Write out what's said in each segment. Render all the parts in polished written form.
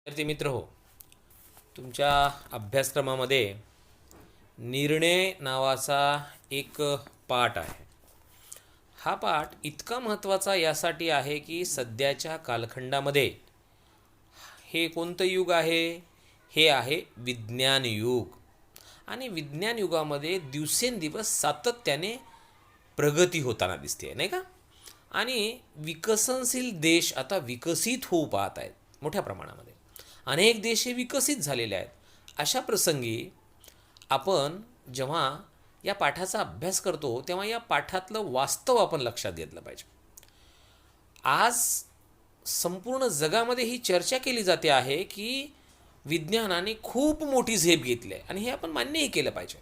विद्यार्थी मित्र हो, तुमच्या अभ्यासक्रमामध्ये निर्णय नावाचा एक पाठ आहे. हा पाठ इतका महत्त्वाचा यासाठी आहे की सध्याच्या कालखंडामध्ये हे कोणतं युग आहे? हे आहे विज्ञान युग. आणि विज्ञान युगामध्ये दिवसेंदिवस सातत्याने प्रगती होताना दिसते, नाही का? आणि विकसनशील देश आता विकसित होऊ पाहत आहेत मोठ्या प्रमाणामध्ये. अनेक देश हे विकसित झालेले आहेत. अशा प्रसंगी आपण जेव्हा या पाठाचा अभ्यास करतो तेव्हा या पाठातलं वास्तव आपण लक्षात घेतलं पाहिजे. आज संपूर्ण जगामध्ये ही चर्चा केली जाते आहे की विज्ञानाने खूप मोठी झेप घेतली आहे आणि हे आपण मान्यही केलं पाहिजे.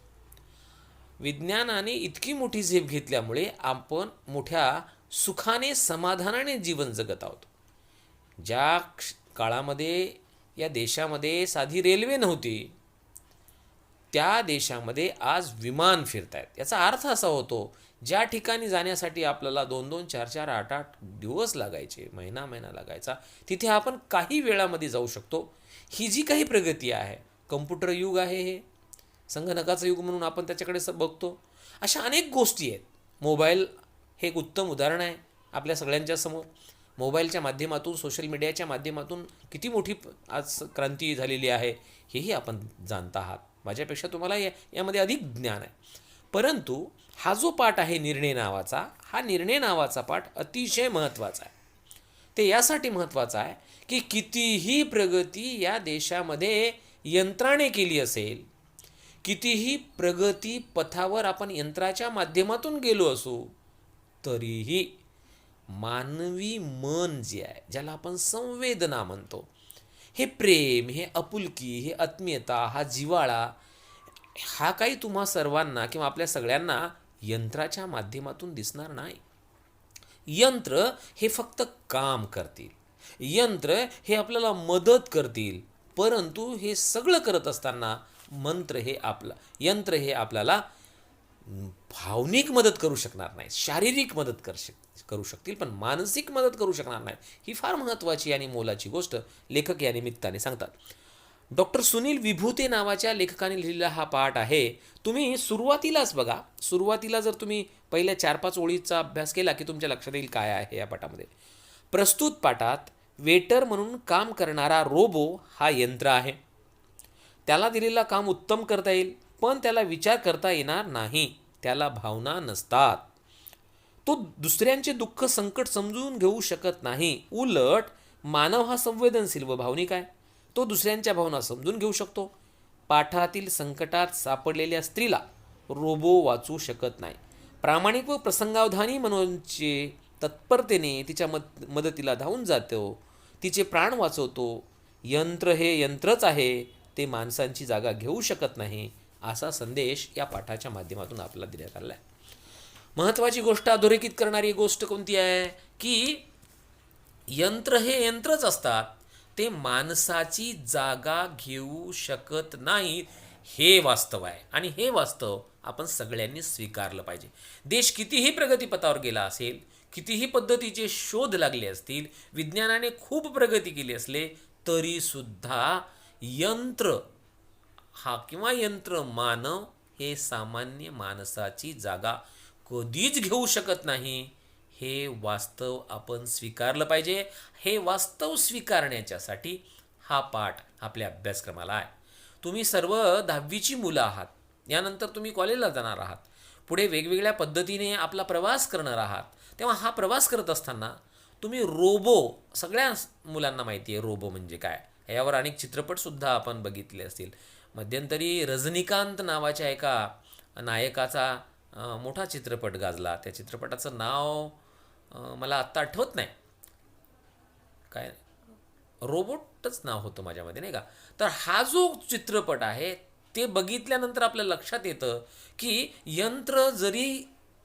विज्ञानाने इतकी मोठी झेप घेतल्यामुळे आपण मोठ्या सुखाने समाधानाने जीवन जगत आहोत. ज्या काळामध्ये या देशामध्ये साधी रेल्वे नव्हती, त्या देशामध्ये आज विमान फिरत आहेत. याचा अर्थ असा होतो, ज्या ठिकाणी जाण्यासाठी आपल्याला 2-2, 4-4, 8-8 दिवस लागायचे, महिना लागायचा, तिथे आपण काही वेळामध्ये जाऊ शकतो. ही जी काही प्रगती आहे, कम्प्युटर युग आहे, हे संगणकाचं युग म्हणून आपण त्याच्याकडे बघतो. अशा अनेक गोष्टी आहेत. मोबाईल हे एक उत्तम उदाहरण आहे आपल्या सगळ्यांच्या समोर. मोबाईलच्या माध्यमातून, सोशल मीडियाच्या माध्यमातून किती मोठी आज क्रांती झालेली आहे हेही आपण जाणता आहात. माझ्यापेक्षा तुम्हाला यामध्ये अधिक ज्ञान आहे. परंतु हा जो पाठ आहे निर्णय नावाचा, हा निर्णय नावाचा पाठ अतिशय महत्त्वाचा आहे. ते यासाठी महत्त्वाचं आहे की कितीही प्रगती या देशामध्ये यंत्राने केली असेल, कितीही प्रगती पथावर आपण यंत्राच्या माध्यमातून गेलो असू, तरीही मानवी मन जे आहे, ज्याला आपण संवेदना म्हणतो, हे प्रेम, हे आपुलकी, हे आत्मीयता, हा जिव्हाळा, हा काही तुम्हा सर्वांना किंवा आपल्या सगळ्यांना यंत्राच्या माध्यमातून दिसणार नाही. यंत्र हे फक्त काम करतील, यंत्र हे आपल्याला मदत करतील, परंतु हे सगळं करत असताना यंत्र हे आपल्याला भावनिक मदत करू शकणार नाही, शारीरिक मदत करू शकतील, पण मानसिक मदत करू शकणार नाही. ही फार महत्त्वाची आणि मोलाची गोष्ट लेखक या निमित्ताने सांगतात. डॉक्टर सुनील विभूते नावाच्या लेखकाने लिहिलेला हा पाठ आहे. तुम्ही सुरुवातीलाच बघा, सुरुवातीला जर तुम्ही पहिल्या 4-5 ओळीचा अभ्यास केला की तुमच्या लक्षात येईल काय आहे या पाठामध्ये. प्रस्तुत पाठात वेटर म्हणून काम करणारा रोबो हा यंत्र आहे. त्याला दिलेलं काम उत्तम करता येईल, पण त्याला विचार करता येणार नाही, त्याला भावना नसतात, तो दुसऱ्यांचे दुःख संकट समजून घेऊ शकत नाही. उलट मानव हा संवेदनशील व भावनिक आहे, तो दुसऱ्यांच्या भावना समजून घेऊ शकतो. पाठातील संकटात सापडलेल्या स्त्रीला रोबो वाचू शकत नाही. प्रामाणिक व प्रसंगावधानी मनोचे तत्परतेने तिच्या मदतीला धावून जातो, तिचे प्राण वाचवतो. यंत्र हे यंत्रच आहे, ते माणसांची जागा घेऊ शकत नाही, असा संदेश या पाठाच्या माध्यमातून आपल्याला देण्यात आला आहे. महत्त्वाची गोष्ट, अधोरेखित करणारी गोष्ट कोणती आहे की यंत्र हे यंत्रच असतात, ते माणसाची जागा घेऊ शकत नाहीत, हे वास्तव आहे. आणि हे वास्तव आपण सगळ्यांनी स्वीकारलं पाहिजे. देश कितीही प्रगतीपथावर गेला असेल, कितीही पद्धतीचे शोध लागले असतील, विज्ञानाने खूप प्रगती केली असले, तरीसुद्धा यंत्र हा किंवा यंत्र मानव हे सामान्य माणसाची जागा कधीच घेऊ शकत नाही. हे वास्तव आपण स्वीकारलं पाहिजे. हे वास्तव स्वीकारण्याच्यासाठी हा पाठ आपल्या अभ्यासक्रमाला आहे. तुम्ही सर्व 10वीची मुलं आहात, यानंतर तुम्ही कॉलेजला जाणार आहात, पुढे वेगवेगळ्या पद्धतीने आपला प्रवास करणार आहात. तेव्हा हा प्रवास करत असताना तुम्ही रोबो, सगळ्या मुलांना माहिती आहे रोबो म्हणजे काय, यावर अनेक चित्रपटसुद्धा आपण बघितले असतील. मध्यंतरी रजनीकांत नावाच्या एका नायकाचा मोठा चित्रपट गाजला. त्या चित्रपटाचं नाव मला आत्ता आठवत नाही, काय रोबोटच नाव होतं माझ्यामध्ये, नाही का. तर हा जो चित्रपट आहे ते बघितल्यानंतर आपल्या लक्षात येतं की यंत्र जरी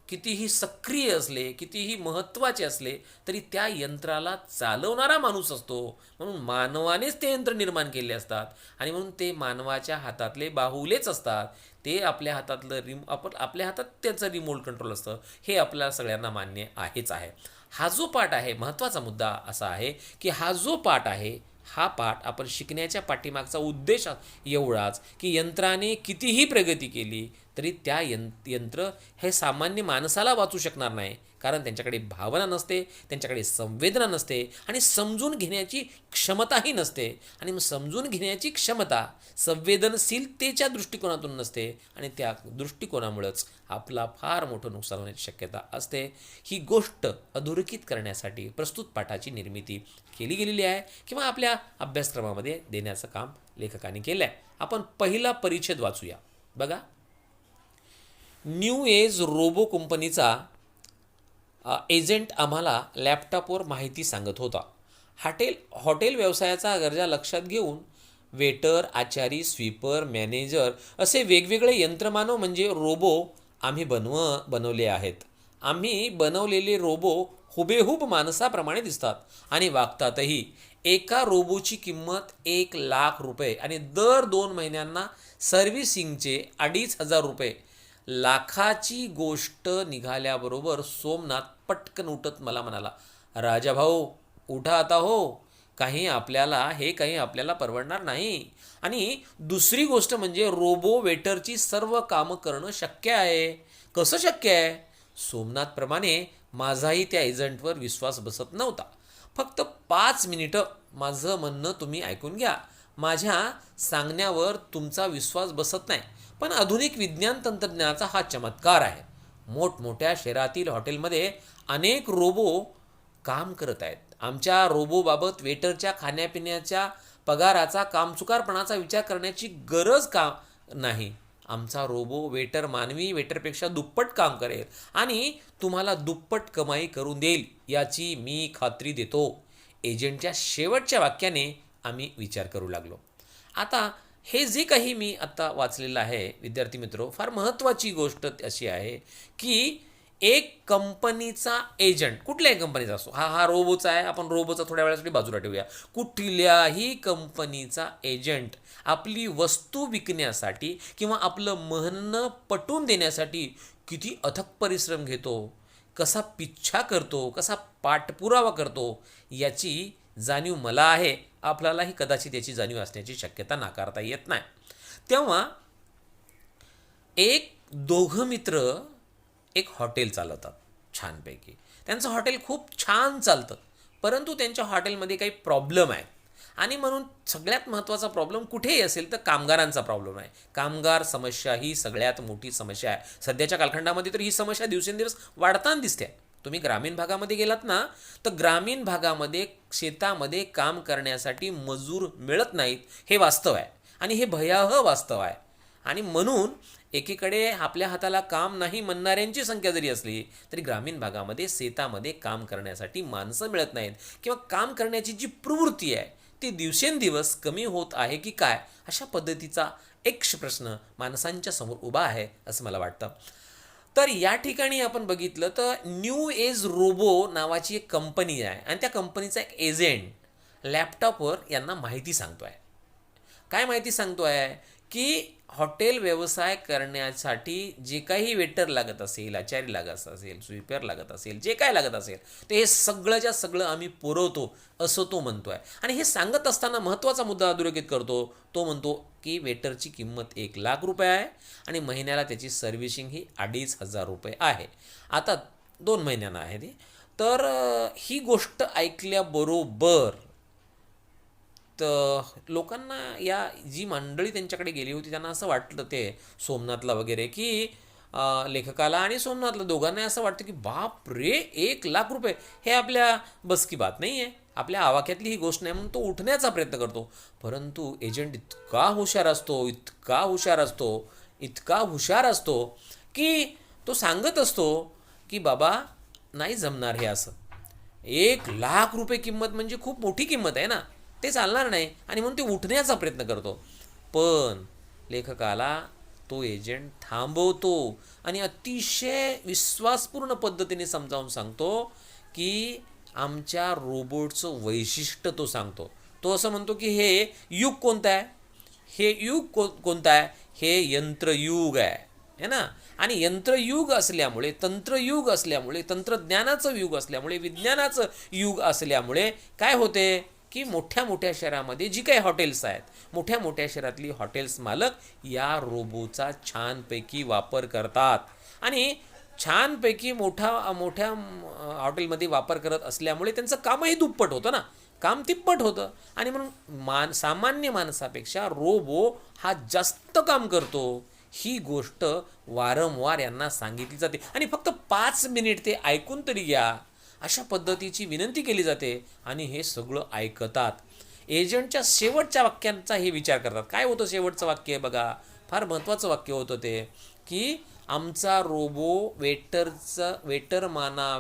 कितीही सक्रिय असले, कितीही महत्त्वाचे असले, तरी त्या यंत्राला चालवणारा माणूस असतो. म्हणून मानवानेच ते यंत्र निर्माण केले असतात आणि म्हणून ते मानवाच्या हातातले बाहुलेच असतात. ते आपल्या हातातलं आपल्या हातात त्याचं रिमोट कंट्रोल असतं, हे आपल्याला सगळ्यांना मान्य आहेच आहे. हा जो पाठ आहे, महत्त्वाचा मुद्दा असा आहे की हा जो पाठ आहे हा पाठ आपण शिकण्याच्या पाठीमागचा उद्देश एवढाच की यंत्राने कितीही प्रगती केली तरी त्या यंत्र हे सामान्य माणसाला वाचू शकणार नाही, कारण त्यांच्याकडे भावना नसते, त्यांच्याकडे संवेदना नसते आणि समजून घेण्याची क्षमताही नसते. आणि मग समजून घेण्याची क्षमता संवेदनशीलतेच्या दृष्टिकोनातून नसते आणि त्या दृष्टिकोनामुळेच आपला फार मोठं नुकसान होण्याची शक्यता असते. ही गोष्ट अधोरेखित करण्यासाठी प्रस्तुत पाठाची निर्मिती केली गेलेली आहे किंवा आपल्या अभ्यासक्रमामध्ये देण्याचं काम लेखकांनी केलं आहे. आपण पहिला परिच्छेद वाचूया. बघा, न्यू एज रोबो कंपनीचा एजंट आम्हाला लॅपटॉपवर माहिती सांगत होता. हॉटेल व्यवसायाचा गरजा लक्षात घेऊन वेटर, आचारी, स्वीपर, मॅनेजर असे वेगवेगळे यंत्रमानव म्हणजे रोबो आम्ही बनवले आहेत. आम्ही बनवलेले रोबो हुबेहूब माणसाप्रमाणे दिसतात आणि वागतातही. एका रोबोची किंमत 1,00,000 रुपये आणि दर 2 महिन्यांना सर्व्हिसिंगचे 2,500 रुपये. लाखाची गोष्ट निघाल्याबरोबर सोमनाथ पटकन उठत मला म्हणाला, राजाभाऊ उठा आता हो, काही आपल्याला परवडणार नाही. आणि दुसरी गोष्ट म्हणजे रोबो वेटरची सर्व कामं करणं शक्य आहे. कसं शक्य आहे? सोमनाथप्रमाणे माझाही त्या एजंटवर विश्वास बसत नव्हता. फक्त 5 मिनिटं माझं म्हणणं तुम्ही ऐकून घ्या. माझ्या सांगण्यावर तुमचा विश्वास बसत नाही, पण आधुनिक विज्ञान तंत्रज्ञानाचा हा चमत्कार आहे. मोठमोठ्या शहरातील हॉटेलमध्ये अनेक रोबो काम करत आहेत. आमच्या रोबोबाबत वेटरच्या खाण्यापिण्याच्या पगाराचा, कामचुकारपणाचा विचार करण्याची गरज का नाही. आमचा रोबो वेटर मानवी वेटरपेक्षा दुप्पट काम करेल आणि तुम्हाला दुप्पट कमाई करून देईल याची मी खात्री देतो. एजंटच्या शेवटच्या वाक्याने आम्ही विचार करू लागलो. आता हे जे काही मी आत्ता वाचलेलं आहे विद्यार्थी मित्रो, फार महत्त्वाची गोष्ट अशी आहे की एक कंपनीचा एजंट, कुठल्याही कंपनीचा असो, हा रोबोचा आहे, आपण रोबोचा थोड्या वेळासाठी बाजूला ठेवूया. कुठल्याही कंपनीचा एजंट आपली वस्तू विकण्यासाठी किंवा आपलं म्हणणं पटवून देण्यासाठी किती अथक परिश्रम घेतो, कसा पिच्छा करतो, कसा पाठपुरावा करतो याची जाणीव मला आहे. आपल्यालाही कदाचित याची जाणीव असण्याची शक्यता नाकारता येत नाही. तेव्हा दोघं मित्र एक हॉटेल चालवतात छानपैकी. त्यांचं हॉटेल खूप छान चालतं, परंतु त्यांच्या हॉटेलमध्ये काही प्रॉब्लेम आहे. आणि म्हणून सगळ्यात महत्त्वाचा प्रॉब्लेम कुठेही असेल तर कामगारांचा प्रॉब्लेम आहे. कामगार समस्या ही सगळ्यात मोठी समस्या आहे. सध्याच्या कालखंडामध्ये तर ही समस्या दिवसेंदिवस वाढताना दिसते. तुम्ही ग्रामीण भागामध्ये गेलात ना, तर ग्रामीण भागामध्ये शेतामध्ये काम करण्यासाठी मजूर मिळत नाहीत, हे वास्तव आहे आणि हे भयावह वास्तव आहे. आणि म्हणून एकीकडे आपल्या हाताला काम नाही म्हणणाऱ्यांची संख्या जरी असली तरी ग्रामीण भागामध्ये शेतामध्ये काम करण्यासाठी माणसं मिळत नाहीत किंवा काम करण्याची जी प्रवृत्ती आहे ती दिवसेंदिवस कमी होत आहे की काय, अशा पद्धतीचा एक प्रश्न माणसांच्या समोर उभा आहे असं मला वाटतं. तर या ठिकाणी आपण बघितलं तर न्यू एज रोबो नावाची एक कंपनी आहे आणि त्या कंपनीचा एक एजंट लॅपटॉपवर यांना माहिती सांगतो आहे. काय माहिती सांगतो आहे की हॉटेल व्यवसाय करण्यासाठी जे काही वेटर लागत असेल, आचारी लागत असेल, स्वीपर लागत असेल, जे काय लागत असेल ते हे सगळंच्या सगळं आम्ही पुरवतो असं तो म्हणतो आहे. आणि हे सांगत असताना महत्त्वाचा मुद्दा अधोरेखित करतो. तो म्हणतो की वेटरची किंमत 1,00,000 रुपये आहे आणि महिन्याला त्याची सर्व्हिसिंग ही 2,500 रुपये आहे. आता 2 महिन्यांना आहे ती. तर ही गोष्ट ऐकल्याबरोबर तर लोकांना, या जी मंडळी त्यांच्याकडे गेली होती त्यांना असं वाटलं, ते सोमनाथला वगैरे, की लेखकाला आणि सोमनाथला दोघांना असं वाटतं की बाप रे, 1,00,000 रुपये हे आपल्या बस की बात नाही आहे, आपल्या आवाक्यातली ही गोष्ट नाही, म्हणून तो उठण्याचा प्रयत्न करतो. परंतु एजंट इतका हुशार असतो की तो सांगत असतो की बाबा नाही जमणार हे असं. 1,00,000 रुपये किंमत म्हणजे खूप मोठी किंमत आहे ना, ते चालणार नाही आणि म्हणून ते उठण्याचा प्रयत्न करतो. पण लेखकाला तो एजंट थांबवतो आणि अतिशय विश्वासपूर्ण पद्धतीने समजावून सांगतो की आमच्या रोबोटचं वैशिष्ट्य तो सांगतो. तो असं म्हणतो की हे युग कोणतं आहे, कोणतं आहे, हे यंत्रयुग आहे ना. आणि यंत्रयुग असल्यामुळे, तंत्रयुग असल्यामुळे, तंत्रज्ञानाचं युग असल्यामुळे, विज्ञानाचं युग असल्यामुळे काय होते की मोठ्या मोठ्या शहरामध्ये जी काही हॉटेल्स आहेत, मोठ्या मोठ्या शहरातली हॉटेल्स मालक या रोबोचा छानपैकी वापर करतात आणि छानपैकी मोठ्या हॉटेलमध्ये वापर करत असल्यामुळे त्यांचं कामही दुप्पट होतं ना, काम तिप्पट होतं आणि म्हणून सामान्य माणसापेक्षा रोबो हा जास्त काम करतो ही गोष्ट वारंवार यांना सांगितली जाते आणि फक्त 5 मिनिट ते ऐकून तरी घ्या अशा पद्धतीची विनंती केली जाते आणि हे सगळं ऐकतात. एजंटच्या शेवटच्या वाक्यांचा हे विचार करतात. काय होतं शेवटचं वाक्य बघा, फार महत्त्वाचं वाक्य होतं ते की आमचा रोबो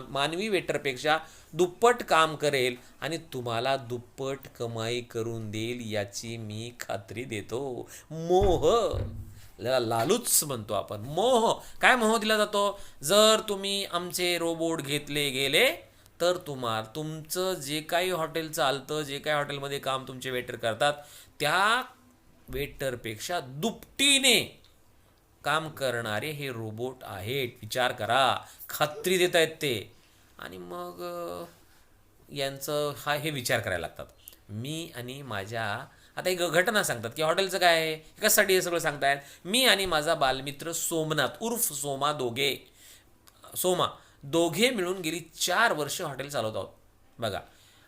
मानवी वेटरपेक्षा दुप्पट काम करेल आणि तुम्हाला दुप्पट कमाई करून देईल याची मी खात्री देतो. मोह, लालूच म्हणतो आपण. मोह, काय मोह दिला जातो? जर तुम्ही आमचे रोबोट घेतले गेले तर तुमचं जे काही हॉटेल चालतं, जे काही हॉटेलमध्ये काम तुमचे वेटर करतात त्या वेटरपेक्षा दुपटीने काम करणारे हे रोबोट आहेत. विचार करा, खात्री देत आहेत ते. आणि मग यांचं हे विचार करायला लागतात. मी आणि माझ्या आता एक घटना सांगतात की हॉटेलचं काय आहे, कशासाठी हे सगळं सांगतायत. मी आणि माझा बालमित्र सोमनाथ उर्फ सोमा दोघे मिळून गेली 4 वर्ष हॉटेल चालवत आहोत. बघा,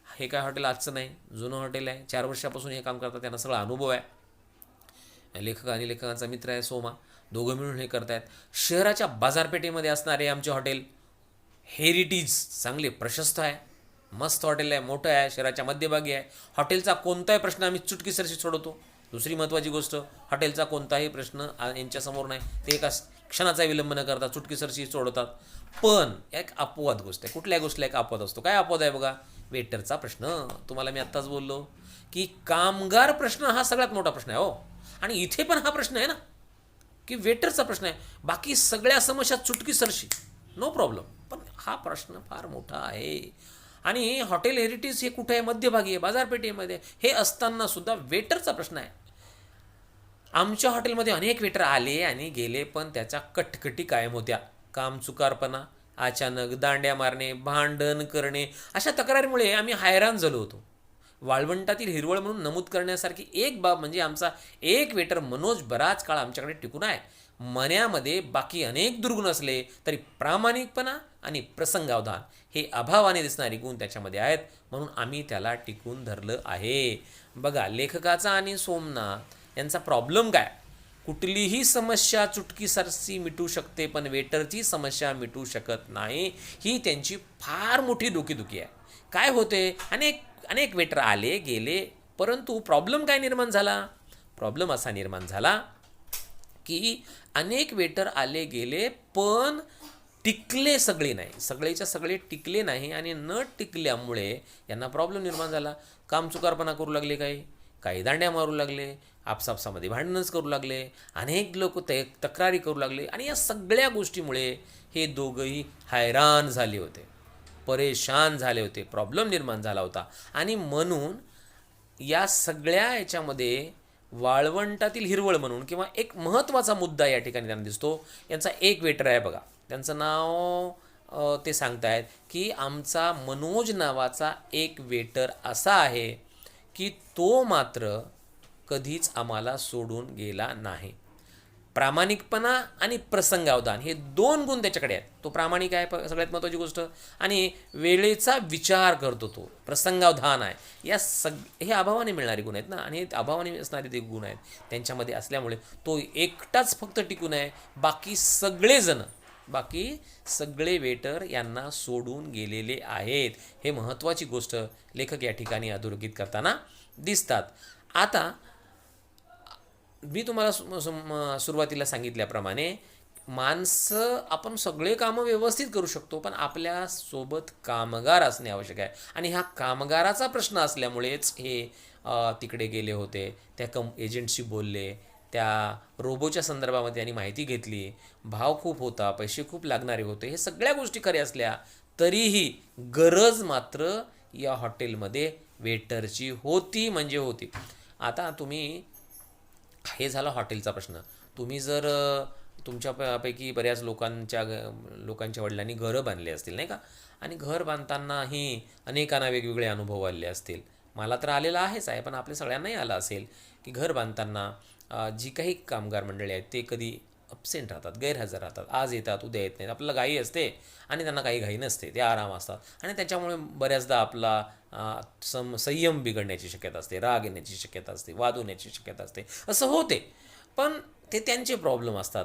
हे काय हॉटेल आजचं नाही, जुनं हॉटेल आहे. 4 वर्षापासून हे काम करतात, त्यांना सगळा अनुभव आहे. लेखक आणि लेखकांचा मित्र आहे सोमा, दोघं मिळून हे करतायत. शहराच्या बाजारपेठेमध्ये असणारे आमचे हॉटेल हेरिटेज चांगले प्रशस्त आहे, मस्त हॉटेल आहे, मोठं आहे, शहराच्या मध्यभागी आहे. हॉटेलचा कोणताही प्रश्न आम्ही चुटकीसरशी सोडवतो. दुसरी महत्त्वाची गोष्ट, हॉटेलचा कोणताही प्रश्न यांच्यासमोर नाही, ते एका क्षणाचा विलंब न करता चुटकीसरशी सोडवतात. पण एक अपवाद गोष्ट आहे. कुठल्या गोष्टीला एक अपवाद असतो. काय अपवाद आहे बघा? वेटरचा प्रश्न. तुम्हाला मी आत्ताच बोललो की कामगार प्रश्न हा सगळ्यात मोठा प्रश्न आहे हो. आणि इथे पण हा प्रश्न आहे ना की वेटरचा प्रश्न आहे. बाकी सगळ्या समस्या चुटकीसरशी नो प्रॉब्लेम, पण हा प्रश्न फार मोठा आहे. आणि हॉटेल हेरिटेज हे कुठे आहे? मध्यभागी आहे, बाजारपेठेमध्ये. हे असताना सुद्धा वेटरचा प्रश्न आहे. आमच्या हॉटेलमध्ये अनेक वेटर आले आणि गेले, पण त्याच्या कटकटी कायम होत्या. कामचुकारपणा, अचानक दांड्या मारणे, भांडण करणे अशा तक्रारीमुळे आम्ही हैराण झालो होतो. वाळवंटातील हिरवळ म्हणून नमूद करण्यासारखी एक बाब म्हणजे आमचा एक वेटर मनोज बराच काळ आमच्याकडे टिकून आहे. मनामध्ये बाकी अनेक दुर्गुण असले तरी प्रामाणिकपणा आणि प्रसंगावधान हे अभावाने दिसणारे गुण त्याच्यामध्ये आहेत, म्हणून आम्ही त्याला टिकून धरलं आहे. बघा, लेखकाचा आणि सोमनाथ यांचा प्रॉब्लेम काय? कुठलीही समस्या चुटकीसरशी मिटू शकते, पण वेटरची समस्या मिटू शकत नाही. ही त्यांची फार मोठी डोकेदुखी आहे. काय होते? अनेक वेटर आले गेले, परंतु प्रॉब्लेम काय निर्माण झाला? प्रॉब्लेम असा निर्माण झाला की अनेक वेटर आले गेले, पण टिकले सगळे नाही. सगळेच्या सगळे टिकले नाही आणि न टिकल्यामुळे यांना प्रॉब्लेम निर्माण झाला. कामचुकारपणा करू लागले, काही दांड्या मारू लागले, आपसापसामध्ये भांडणच करू लागले, अनेक लोक तक्रारी करू लागले आणि या सगळ्या गोष्टीमुळे हे दोघंही हैराण झाले होते, परेशान झाले होते, प्रॉब्लेम निर्माण झाला होता. आणि म्हणून या सगळ्या याच्यामध्ये वाळवंटातील हिरवळ म्हणून किंवा एक महत्त्वाचा मुद्दा या ठिकाणी त्यांना दिसतो. यांचा एक वेटर आहे बघा, त्यांचं नाव ते सांगतायत की आमचा मनोज नावाचा एक वेटर असा आहे की तो मात्र कधीच आम्हाला सोडून गेला नाही. प्रामाणिकपणा आणि प्रसंगावधान हे 2 गुण त्याच्याकडे आहेत. तो प्रामाणिक आहे सगळ्यात महत्त्वाची गोष्ट, आणि वेळेचा विचार करतो तो. प्रसंगावधान आहे. हे अभावाने मिळणारे गुण आहेत ना, आणि अभावाने असणारे ते गुण आहेत त्यांच्यामध्ये असल्यामुळे तो एकटाच फक्त टिकून आहे. बाकी सगळे वेटर यांना सोडून गेलेले आहेत. हे महत्त्वाची गोष्ट लेखक या ठिकाणी अधोरेखित करताना दिसतात. आता मी तुम्हाला सुरुवातीला सांगितल्याप्रमाणे माणसं आपण सगळे कामं व्यवस्थित करू शकतो, पण आपल्यासोबत कामगार असणे आवश्यक आहे. आणि हा कामगाराचा प्रश्न असल्यामुळेच हे तिकडे गेले होते. त्या एजंटशी बोलले, त्या रोबोच्या संदर्भामध्ये त्यांनी माहिती घेतली. भाव खूप होता, पैसे खूप लागणारे होते. हे सगळ्या गोष्टी खऱ्या असल्या तरीही गरज मात्र या हॉटेलमध्ये वेटरची होती म्हणजे होती. आता तुम्ही, हे झाला हॉटेलचा प्रश्न. तुम्ही जर तुमच्यापैकी बऱ्याच लोकांच्या वडिलांनी घरं बांधले असतील नाही का, आणि घर बांधतानाही अनेकांना वेगवेगळे अनुभव आले असतील. मला तर आलेला आहेच आहे, पण आपल्या सगळ्यांनाही आलं असेल की घर बांधताना जी काही कामगार मंडळी आहेत ते कधी अब्सेंट राहतात, गैरहजर राहतात, आज येतात उद्या येत नाहीत. आपल्याला घाई असते आणि त्यांना काही घाई नसते, ते आराम असतात आणि त्याच्यामुळे बऱ्याचदा आपला संयम बिघडण्याची शक्यता असते, राग येण्याची शक्यता असते, वाद होण्याची शक्यता असते, असं होते. पण ते त्यांचे प्रॉब्लेम असतात,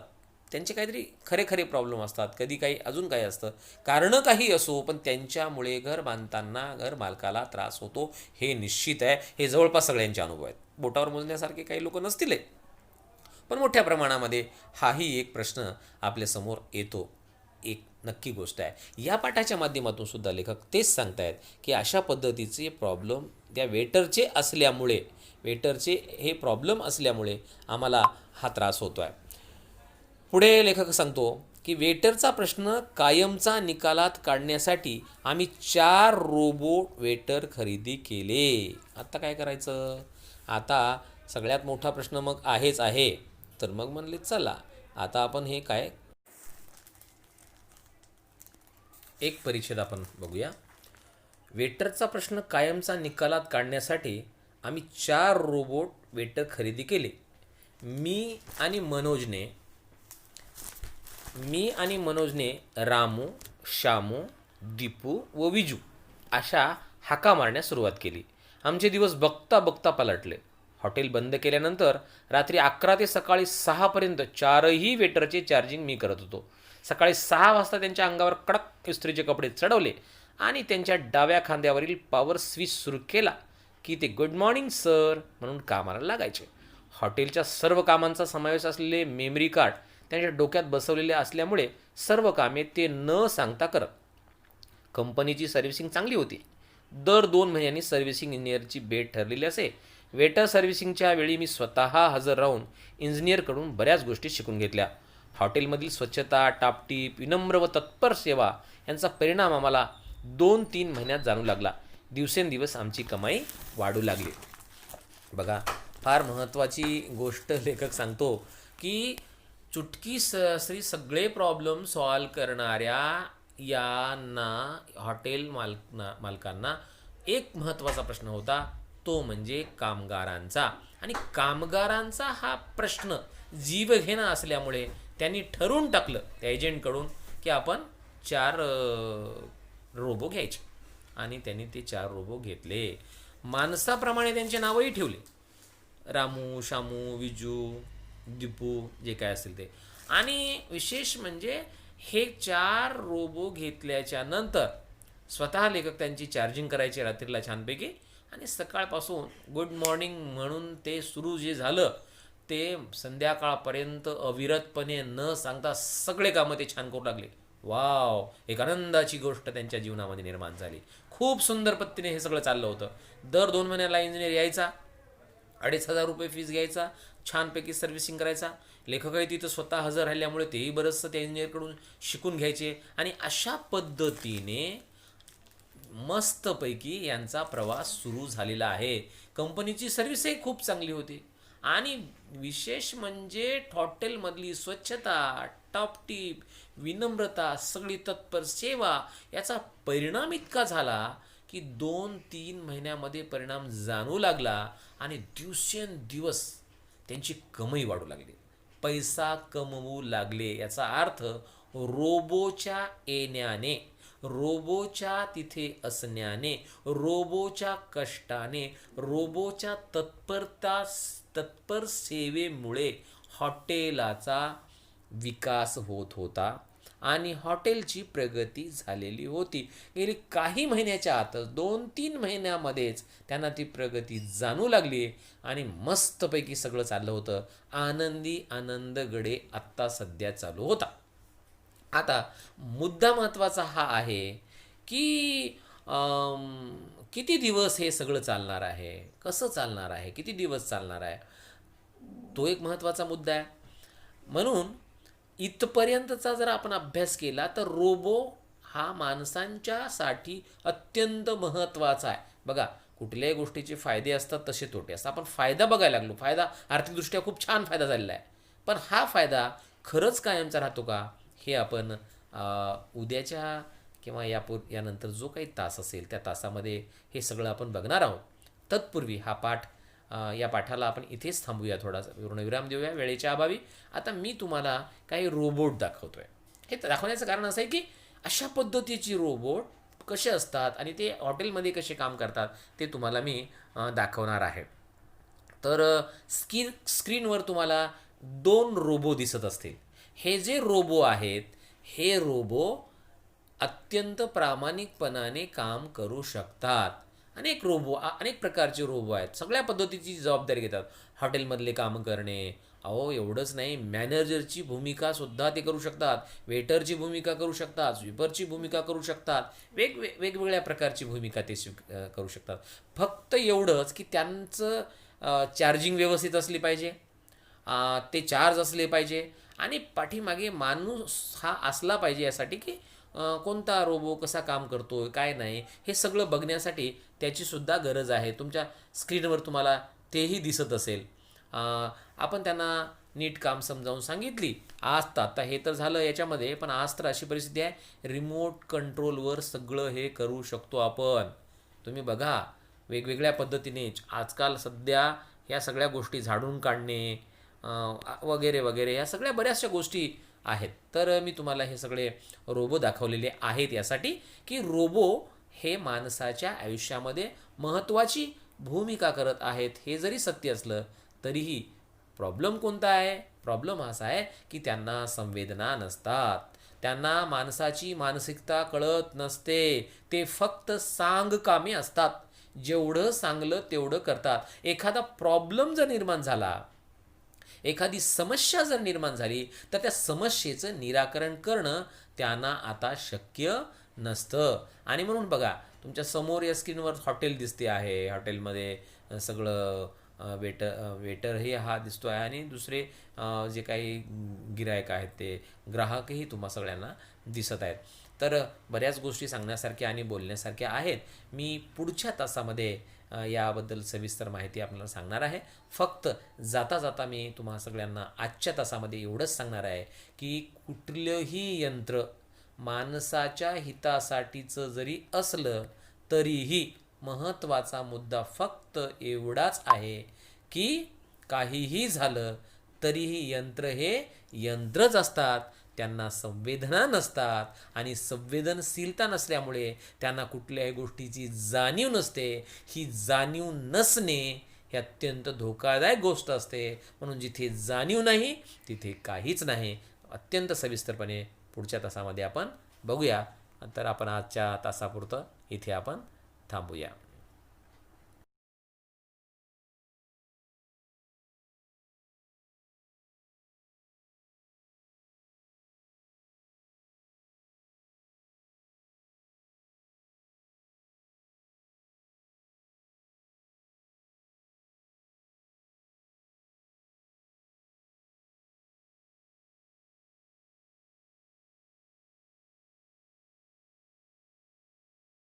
त्यांचे काहीतरी खरे खरे प्रॉब्लेम असतात, कधी काही अजून काही असतं, कारणं काही असो, पण त्यांच्यामुळे घर बांधताना घर मालकाला त्रास होतो हे निश्चित आहे. हे जवळपास सगळ्यांचे अनुभव आहेत, बोटावर मोजण्यासारखे काही लोक नसतील, पण मोठ्या प्रमाणामध्ये हाही एक प्रश्न आपल्यासमोर येतो. एक नक्की गोष्ट आहे. या पाठाच्या माध्यमातून सुद्धा लेखक तेच सांगतायत की अशा पद्धतीचे प्रॉब्लेम त्या वेटरचे हे प्रॉब्लेम असल्यामुळे आम्हाला हा त्रास होतो आहे. पुढे लेखक सांगतो की वेटरचा प्रश्न कायमचा निकालात काढण्यासाठी आम्ही 4 रोबोट वेटर खरेदी केले. आता काय करायचं? आता सगळ्यात मोठा प्रश्न मग आहेच आहे. तर मग म्हणले चला आता आपण हे काय एक परिच्छेद आपण बघूया. वेटरचा प्रश्न कायमचा निकालात काढण्यासाठी आम्ही 4 रोबोट वेटर खरेदी केले. मी आणि मनोजने रामू, श्यामू, दीपू व विजू अशा हाका मारण्यास सुरुवात केली. आमचे दिवस बघता बघता पलटले. हॉटेल बंद केल्यानंतर रात्री 11 ते सकाळी 6 पर्यंत 4ही वेटरचे चार्जिंग मी करत होतो. सकाळी 6 वाजता त्यांच्या अंगावर कडक इस्त्रीचे कपडे चढवले आणि त्यांच्या डाव्या खांद्यावरील पॉवर स्विच सुरू केला की ते गुड मॉर्निंग सर म्हणून कामाला लागायचे. हॉटेलच्या सर्व कामांचा समावेश असलेले मेमरी कार्ड त्यांच्या डोक्यात बसवलेले असल्यामुळे सर्व कामे ते न सांगता करत. कंपनीची सर्व्हिसिंग चांगली होती. दर 2 महिन्यांनी सर्व्हिसिंग इंजिनियरची भेट ठरलेली असे. वेटर सर्व्हिसिंगच्या वेळी मी स्वतः हजर राहून इंजिनियरकडून बऱ्याच गोष्टी शिकून घेतल्या. हॉटेलमधील स्वच्छता, टापटीप, विनम्र व तत्पर सेवा यांचा परिणाम आम्हाला 2-3 महिन्यात जाणू लागला. दिवसेंदिवस आमची कमाई वाढू लागली. बघा, फार महत्त्वाची गोष्ट लेखक सांगतो की चुटकी सगळे प्रॉब्लेम सॉल्व करणाऱ्या यांना हॉटेल मालकांना एक महत्त्वाचा प्रश्न होता, तो म्हणजे कामगारांचा. आणि कामगारांचा हा प्रश्न जीवघेणा असल्यामुळे त्यांनी ठरवून टाकलं त्या एजंटकडून की आपण 4 रोबो घ्यायचे. आणि त्यांनी ते 4 रोबो घेतले. माणसाप्रमाणे त्यांचे नावही ठेवले, रामू, शामू, विजू, दीपू, जे काय असेल ते. आणि विशेष म्हणजे हे 4 रोबो घेतल्याच्या नंतर स्वतः लेखक त्यांची चार्जिंग करायचे रात्रीला छानपैकी आणि सकाळपासून गुड मॉर्निंग म्हणून ते सुरू जे झालं ते संध्याकाळपर्यंत अविरतपणे न सांगता सगळे कामं ते छान करू लागले. वाव, एक आनंदाची गोष्ट त्यांच्या जीवनामध्ये निर्माण झाली. खूप सुंदर पद्धतीने हे सगळं चाललं होतं. दर 2 महिन्याला इंजिनियर यायचा, 2,500 रुपये फीस घ्यायचा, छानपैकी सर्व्हिसिंग करायचा. लेखकही तिथं स्वतः हजर राहिल्यामुळे तेही बरंचसं त्या इंजिनियरकडून शिकून घ्यायचे. आणि अशा पद्धतीने मस्तपैकी यांचा प्रवास सुरू झालेला आहे. कंपनीची सर्व्हिसही खूप चांगली होती आणि विशेष म्हणजे हॉटेलमधली स्वच्छता, टॉपटीप, विनम्रता, सगळी तत्पर सेवा याचा परिणाम इतका झाला की 2-3 महिन्यामध्ये परिणाम जाणू लागला आणि दिवसेंदिवस त्यांची कमाई वाढू लागली, पैसा कमवू लागले. याचा अर्थ रोबोच्या येण्याने, रोबोच्या तिथे असण्याने, रोबोच्या कष्टाने, रोबोच्या तत्पर सेवेमुळे हॉटेलाचा विकास होत होता आणि हॉटेलची प्रगती झालेली होती. गेली काही महिन्याच्या आतच 2-3 महिन्यामध्येच त्यांना ती प्रगती जाणू लागली आणि मस्तपैकी सगळं चाललं होतं. आनंदी आनंदगडे आत्ता सध्या चालू होता. आता मुद्दा महत्त्वाचा हा आहे की किती दिवस हे सगळं चालणार आहे, कसं चालणार आहे, किती दिवस चालणार आहे, तो एक महत्त्वाचा मुद्दा आहे. म्हणून इथपर्यंतचा जर आपण अभ्यास केला तर रोबो हा माणसांच्यासाठी अत्यंत महत्त्वाचा आहे. बघा, कुठल्याही गोष्टीचे फायदे असतात तसे तोटे असतात. आपण फायदा बघायला लागलो, फायदा आर्थिकदृष्ट्या खूप छान फायदा झालेला आहे, पण हा फायदा खरंच कायमचा राहतो का हे आपण उद्याच्या किंवा यानंतर जो काही तास असेल त्या तासामध्ये हे सगळं आपण बघणार आहोत. तत्पूर्वी या पाठाला आपण इथेच थांबूया, थोडासा पूर्णविराम देऊया वेळेच्या अभावी. आता मी तुम्हाला काही रोबोट दाखवतोय. हे दाखवण्याचं कारण असं आहे की अशा पद्धतीची रोबोट कसे असतात आणि ते हॉटेलमध्ये कसे काम करतात ते तुम्हाला मी दाखवणार आहे. तर स्क्रीनवर तुम्हाला 2 रोबो दिसत असतील. हे जे रोबो आहेत, हे रोबो अत्यंत प्रामाणिकपणाने काम करू शकतात. अनेक प्रकारचे रोबो आहेत. सगळ्या पद्धतीची जबाबदारी घेतात. हॉटेलमधले काम करणे, अहो एवढंच नाही, मॅनेजरची भूमिकासुद्धा ते करू शकतात, वेटरची भूमिका करू शकतात, स्वीपरची भूमिका करू शकतात, वेगवेगळ्या प्रकारची भूमिका ते करू शकतात. फक्त एवढंच की त्यांचं चार्जिंग व्यवस्थित असली पाहिजे, ते चार्ज असले पाहिजे आणि पाठीमागे माणूस हा असला पाहिजे यासाठी की कोणता रोबो कसा काम करतोय काय नाही हे सगळं बघण्यासाठी त्याचीसुद्धा गरज आहे. तुमच्या स्क्रीनवर तुम्हाला तेही दिसत असेल. आपण त्यांना नीट काम समजावून सांगितली. आता हे तर झालं याच्यामध्ये, पण आज तर अशी परिस्थिती आहे, रिमोट कंट्रोलवर सगळं हे करू शकतो आपण. तुम्ही बघा, वेगवेगळ्या पद्धतीने आजकाल सध्या या सगळ्या गोष्टी झाडून काढणे वगैरे वगैरे या सगळ्या बऱ्याचशा गोष्टी आहेत. तर मी तुम्हाला हे सगळे रोबो दाखवलेले आहेत यासाठी की रोबो हे माणसाच्या आयुष्यामध्ये महत्त्वाची भूमिका करत आहेत. हे जरी सत्य असलं तरीही प्रॉब्लेम कोणता आहे? प्रॉब्लेम असा आहे की त्यांना संवेदना नसतात, त्यांना माणसाची मानसिकता कळत नसते. ते फक्त सांगकामी असतात. जेवढं सांगलं तेवढं करतात. एखादा प्रॉब्लेम जर निर्माण झाला, एखादी समस्या जर निर्माण झाली तर त्या समस्येचं निराकरण करणं त्यांना आता शक्य नसतं. आणि म्हणून बघा, तुमच्या समोर या स्क्रीनवर हॉटेल दिसते आहे. हॉटेलमध्ये सगळं वेटर हे हा दिसतो आहे आणि दुसरे जे काही गिरायक आहेत ते ग्राहकही तुम्हा सगळ्यांना दिसत आहेत. तर बऱ्याच गोष्टी सांगण्यासारख्या आणि बोलण्यासारख्या आहेत. मी पुढच्या तासामध्ये याबद्दल सविस्तर माहिती आपल्याला सांगणार आहे. फक्त जाता जाता मी तुम्हा सगळ्यांना आजच्या तासामध्ये एवढंच सांगणार आहे की कुठलंही यंत्र माणसाच्या हितासाठीचं जरी असलं तरीही महत्त्वाचा मुद्दा फक्त एवढाच आहे की काहीही झालं तरीही यंत्र हे यंत्रच असतात. त्यांना संवेदना नसतात आणि संवेदनशीलता नसल्यामुळे त्यांना कुठल्याही गोष्टीची जाणीव नसते. ही जाणीव नसणे ही अत्यंत धोकादायक गोष्ट असते. म्हणून जिथे जाणीव नाही तिथे काहीच नाही. अत्यंत सविस्तरपणे पुढच्या तासामध्ये आपण बघूया. तर आपण आजच्या तासापुरतं इथे आपण थांबूया.